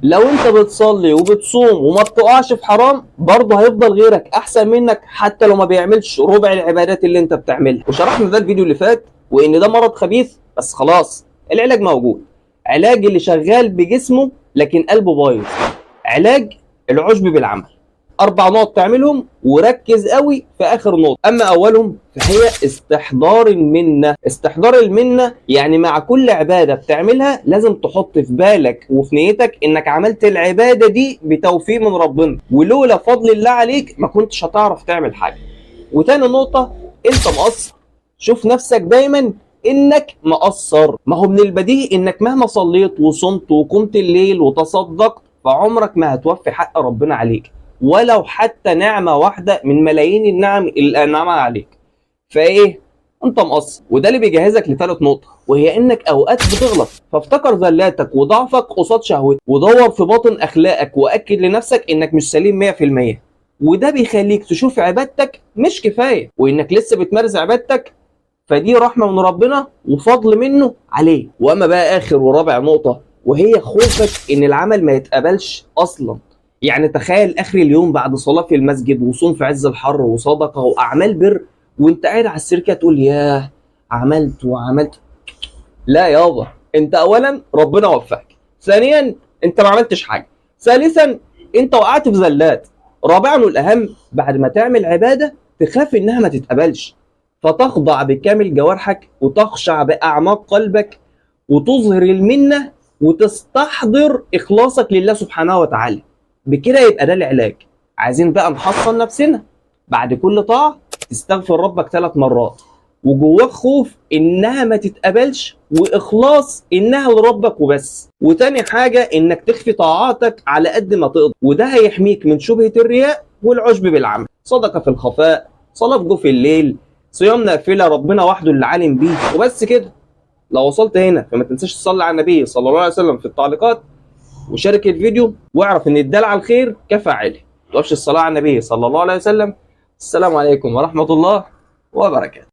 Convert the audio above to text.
لو انت بتصلي وبتصوم وما بتقعش في حرام برضه هيفضل غيرك احسن منك حتى لو ما بيعملش ربع العبادات اللي انت بتعملها. وشرحنا ده الفيديو اللي فات وان ده مرض خبيث، بس خلاص العلاج موجود. علاج اللي شغال بجسمه لكن قلبه بايظ. علاج العشب بالعمل. 4 نقط تعملهم وركز قوي في اخر نقطه. اما اولهم فهي استحضار المنه. استحضار المنه يعني مع كل عباده بتعملها لازم تحط في بالك وفي نيتك انك عملت العباده دي بتوفيق من ربنا، ولولا فضل الله عليك ما كنتش هتعرف تعمل حاجه. وتاني نقطه، انت مقصر. شوف نفسك دايما انك مقصر. ما هو من البديهي انك مهما صليت وصمت وقمت الليل وتصدقت فعمرك ما هتوفي حق ربنا عليك، ولو حتى نعمة واحدة من ملايين النعم اللي أنعمها عليك. فإيه؟ أنت مقصر. وده اللي بيجهزك لثالث نقطة، وهي إنك أوقات بتغلط، فافتكر ذلاتك وضعفك قصاد شهوتك، ودور في باطن أخلاقك وأكد لنفسك إنك مش سليم 100%. وده بيخليك تشوف عبادتك مش كفاية، وإنك لسه بتمارس عبادتك، فدي رحمة من ربنا وفضل منه عليه. وأما بقى آخر ورابع نقطة، وهي خوفك إن العمل ما يتقبلش أصلاً. يعني تخيل اخر اليوم بعد صلاه في المسجد وصوم في عز الحر وصدقه واعمال بر، وانت قاعد على السرير تقول ياه عملت وعملت. لا يابا، انت اولا ربنا وفقك، ثانيا انت ما عملتش حاجه، ثالثا انت وقعت في زلات، رابعا والاهم بعد ما تعمل عباده تخاف انها ما تتقبلش، فتخضع بكامل جوارحك وتخشع باعماق قلبك وتظهر المنه وتستحضر اخلاصك لله سبحانه وتعالى. بكده يبقى ده العلاج. عايزين بقى نحصن نفسنا. بعد كل طاعة تستغفر ربك 3 مرات، وجواك خوف انها ما تتقبلش واخلاص انها لربك وبس. وتاني حاجة انك تخفي طاعاتك على قد ما تقدر، وده هيحميك من شبهة الرياء والعجب بالعمل. صدقة في الخفاء، صلاة في جوف الليل، صيام نافلة ربنا وحده اللي عالم بيه، وبس كده. لو وصلت هنا فما تنساش تصلي على النبي صلى الله عليه وسلم في التعليقات، وشارك الفيديو، واعرف ان الدال على الخير كفاعله. وافشي الصلاه على النبي صلى الله عليه وسلم. السلام عليكم ورحمه الله وبركاته.